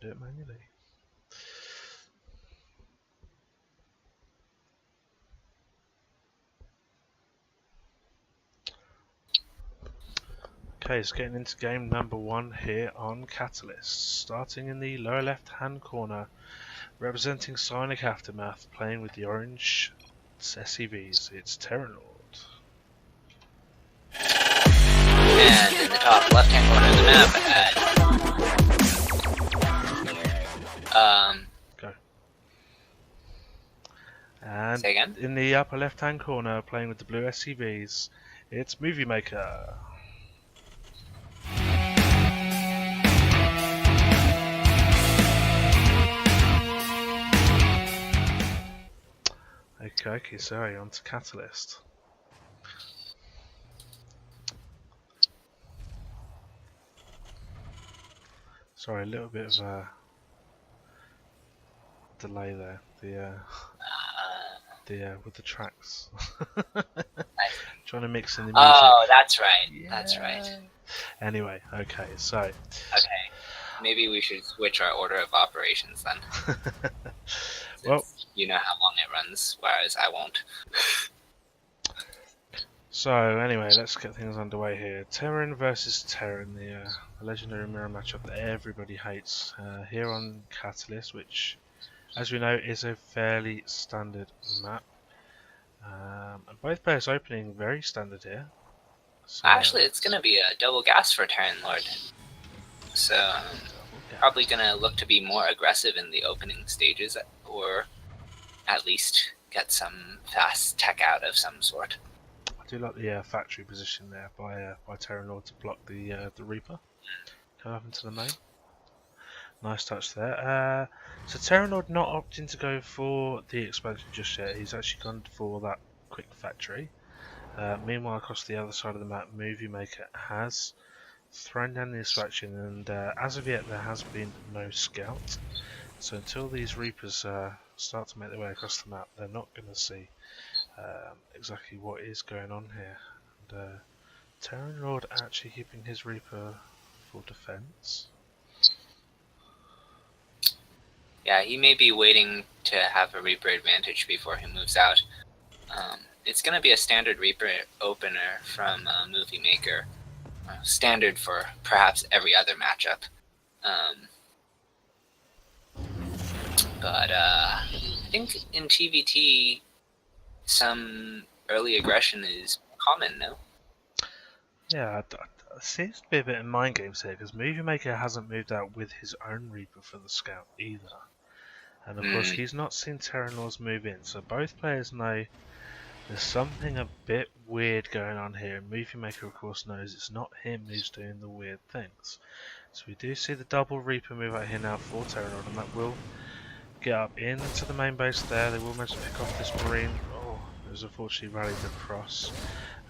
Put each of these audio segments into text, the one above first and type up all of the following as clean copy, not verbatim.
do it manually. Okay, so getting into game number 1 here on Catalyst. Starting in the lower left hand corner, representing Sonic Aftermath, playing with the orange SCVs, it's TerranLord. And in the top left hand corner of the map Go. And say again? in the upper left hand corner, playing with the blue SCVs, it's MovieMaker. Okay, sorry, on to Catalyst. Sorry, a little bit of a delay there. With the tracks. Trying to mix in the music. Oh, that's right. Yeah. That's right. Anyway, okay, so. Okay. Maybe we should switch our order of operations then. Well, you know how long it runs, whereas I won't. So anyway, let's get things underway here. Terran versus Terran, the legendary mirror matchup that everybody hates here on Catalyst, which, as we know, is a fairly standard map. And both players opening very standard here. So, Actually, it's going to be a double gas for TerranLord. So, probably going to look to be more aggressive in the opening stages, or at least get some fast tech out of some sort. I do like the factory position there by TerranLord to block the Reaper. Come up into the main. Nice touch there. So TerranLord not opting to go for the expansion just yet. He's actually gone for that quick factory. Meanwhile, across the other side of the map, MovieMaker has thrown down the extraction, and as of yet there has been no scout. So until these Reapers start to make their way across the map, they're not going to see exactly what is going on here. And TerranLord actually keeping his Reaper for defense. Yeah, he may be waiting to have a Reaper advantage before he moves out. It's going to be a standard Reaper opener from MovieMaker. Standard for perhaps every other matchup. But I think in TVT, some early aggression is common, no? Yeah, it seems to be a bit of mind games here, because MovieMaker hasn't moved out with his own Reaper for the scout either. And of course he's not seen TerranLord's move in, so both players know there's something a bit weird going on here, and MovieMaker of course knows it's not him who's doing the weird things. So we do see the double Reaper move out here now for TerranLord, and that will get up into the main base there. They will manage to pick off this Marine. Oh, it was unfortunately rallied across.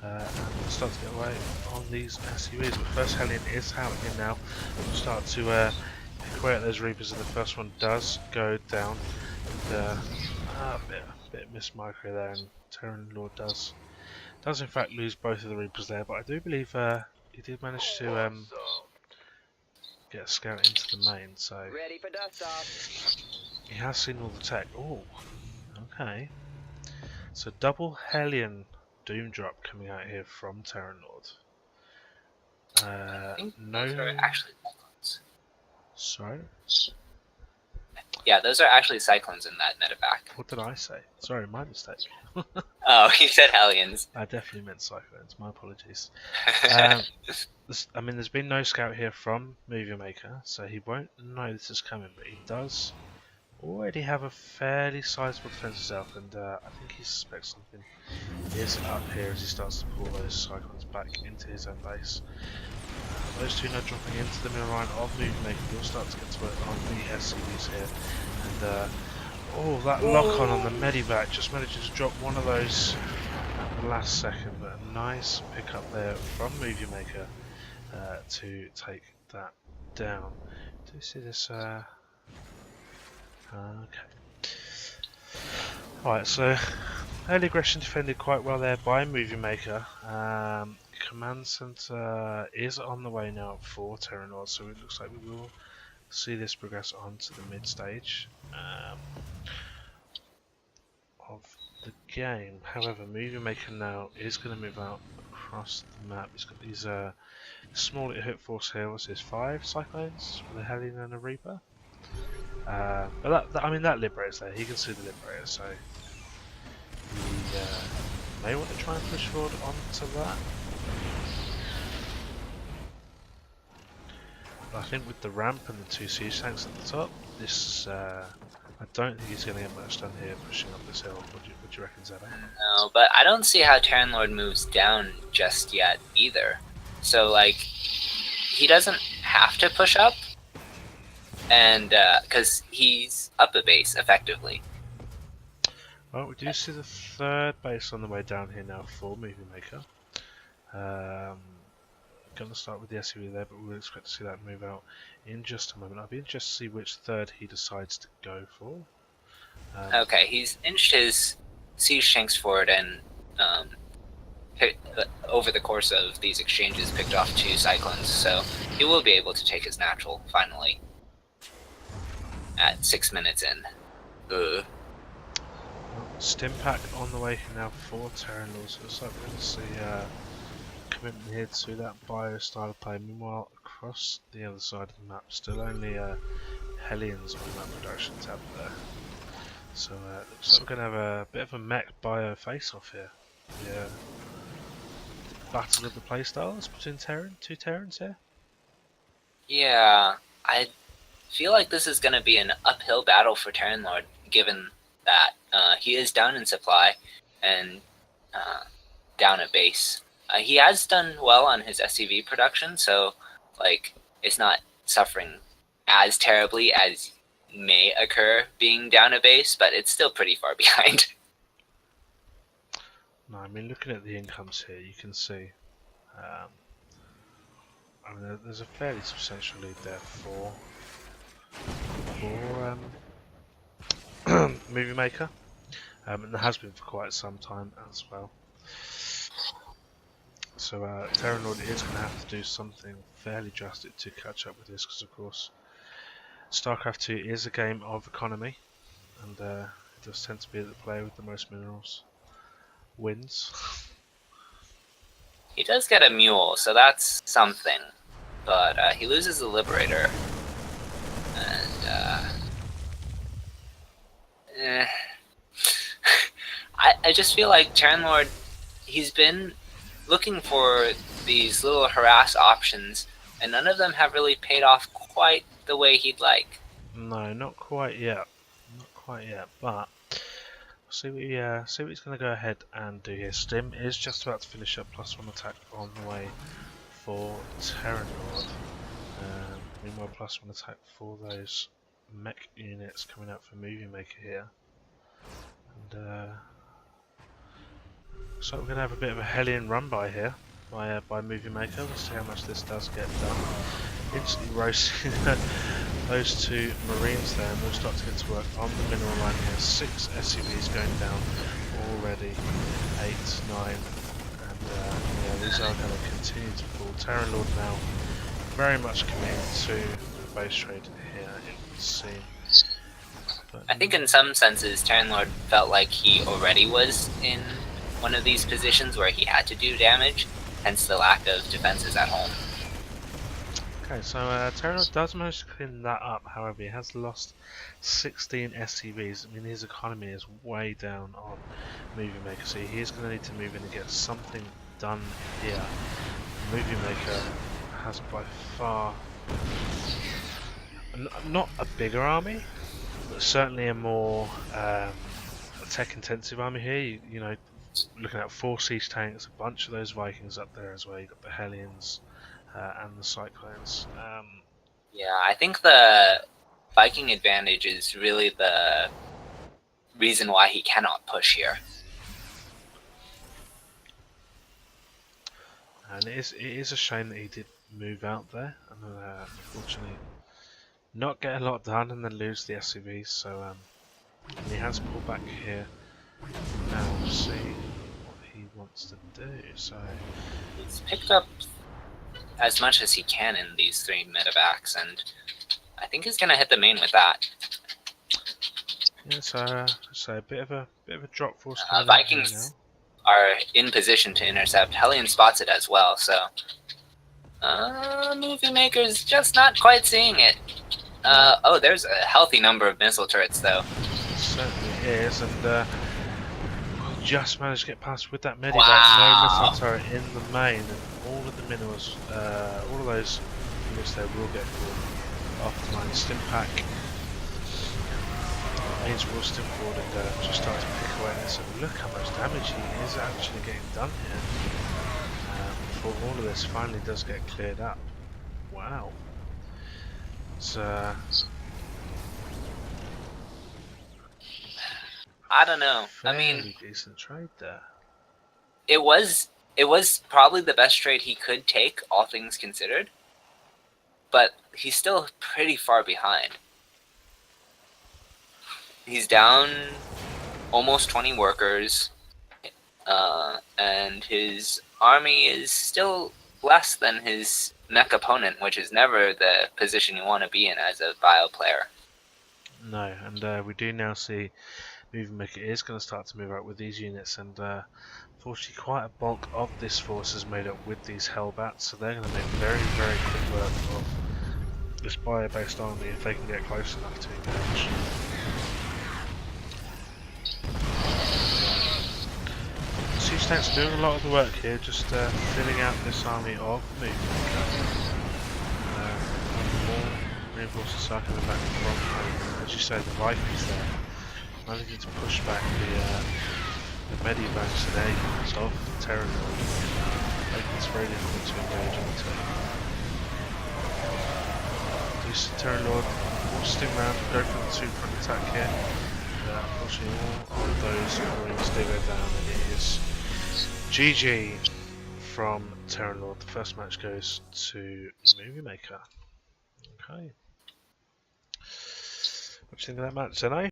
And we'll start to get away on these SUVs, but first Hellion is out here now. We'll start to pick away at those Reapers, and the first one does go down. And a bit miss micro there, and TerranLord does in fact lose both of the Reapers there, but I do believe he did manage to get a scout into the main, so ready for dust off. He has seen all the tech. Oh, okay. So double Hellion Doom Drop coming out here from TerranLord. I think no. those are actually cyclones. Sorry? Yeah, those are actually cyclones in that medevac. What did I say? Sorry, my mistake. Oh, he said Hellions. I definitely meant cyclones. My apologies. I mean, there's been no scout here from MovieMaker, so he won't know this is coming, but he does already have a fairly sizable defense himself, and I think he suspects something is up here as he starts to pull those cyclones back into his own base. Those two now dropping into the middle line of MovieMaker. We'll start to get to work on the SCVs here, and oh, that lock on the Medivac, just managing to drop one of those at the last second, but a nice pick up there from MovieMaker to take that down. Do you see this? Okay. Alright, so early aggression defended quite well there by MovieMaker. Command Center is on the way now for TerranLord, so it looks like we will see this progress on to the mid stage of the game. However, MovieMaker now is going to move out across the map. He's got these small little hit force here. What's this? 5 Cyclones with a Hellion and a Reaper. But I mean, that Liberator's there. He can see the Liberator, so he may want to try and push forward onto that. But I think with the ramp and the 2 siege tanks at the top, this I don't think he's going to get much done here pushing up this hill. What do you reckon, Zebba? No, but I don't see how TerranLord moves down just yet either. So like, he doesn't have to push up, and because he's up a base effectively. Well, we do see the 3rd base on the way down here now for MovieMaker. Going to start with the SUV there, but we'll expect to see that move out in just a moment. I'll be interested to see which 3rd he decides to go for. Okay, he's inched his siege tanks forward and over the course of these exchanges picked off 2 Cyclones, so he will be able to take his natural finally at 6 minutes in. Stim pack on the way now for TerranLord, so looks like we're going to see commitment here to that bio style of play. Meanwhile, across the other side of the map, still only Hellions on that production tab there. So looks like we're going to have a bit of a mech bio face off here. Yeah. Battle of the playstyles between two Terrans here. Yeah, I feel like this is going to be an uphill battle for TerranLord, given that he is down in supply and down a base. He has done well on his SCV production, so like it's not suffering as terribly as may occur being down a base, but it's still pretty far behind. No, I mean, looking at the incomes here, you can see I mean, there's a fairly substantial lead there for MovieMaker, and there has been for quite some time as well. So TerranLord is going to have to do something fairly drastic to catch up with this, because of course StarCraft 2 is a game of economy, and it does tend to be that the player with the most minerals wins. He does get a mule, so that's something, but he loses the Liberator, and I just feel like TerranLord, he's been looking for these little harass options, and none of them have really paid off quite the way he'd like. No, not quite yet. Not quite yet, but see what he's going to go ahead and do here. Stim is just about to finish up +1 attack on the way for TerranLord. Meanwhile, +1 attack for those mech units coming out for MovieMaker here. And so we're going to have a bit of a Hellion run by here by MovieMaker. We'll see how much this does get done. Instantly roasting those 2 Marines there, and we'll start to get to work on the mineral line here. 6 SUVs going down already, 8, 9, and yeah, these are going to continue to fall. TerranLord now very much committed to the base trade here, it would seem. But, I think in some senses TerranLord felt like he already was in one of these positions where he had to do damage, hence the lack of defenses at home. okay, so TerranLord does manage to clean that up. However, he has lost 16 SCVs. I mean, his economy is way down on MovieMaker, so he is going to need to move in and get something done here. MovieMaker has by far not a bigger army, but certainly a more tech-intensive army here. You know, looking at 4 siege tanks, a bunch of those Vikings up there as well. You've got the Hellions and the Cyclones. Yeah, I think the Viking advantage is really the reason why he cannot push here. And it is a shame that he did move out there, and unfortunately not get a lot done and then lose the SCVs. So he has pulled back here. Now we'll see what he wants to do. So He's picked up as much as he can in these 3 medevacs, and I think he's gonna hit the main with that. Yeah, so a bit of a drop force coming out here now. Vikings are in position to intercept. Hellion spots it as well, so MovieMaker's just not quite seeing it. Oh, there's a healthy number of missile turrets though. It certainly is, and just managed to get past with that medivac. Wow. No missile turret in the main, and all of the minerals, all of those units there will get caught off the line. Stim pack means we'll stim forward and just start to pick away at this. And look how much damage he is actually getting done here. Before all of this finally does get cleared up. Wow. It's I don't know. I mean, fairly decent trade there. it was probably the best trade he could take, all things considered. But he's still pretty far behind. He's down almost 20 workers, and his army is still less than his mech opponent, which is never the position you want to be in as a bio player. No, and we do now see MovieMaker is going to start to move out with these units, and fortunately quite a bulk of this force is made up with these Hellbats, so they're going to make very, very quick work of this bio-based army if they can get close enough to engage. Siege tanks doing a lot of the work here, just filling out this army of MovieMaker. More reinforcements cycling back from home. As you say, the Vikings there managing to push back the medivacs and air units of TerranLord, making it very difficult to engage on the turn. This TerranLord will sting round and go for the 2-front attack here. Unfortunately, all of those Marines do go down, and it is GG from TerranLord. The first match goes to MovieMaker. Okay. What do you think of that match, Zeno?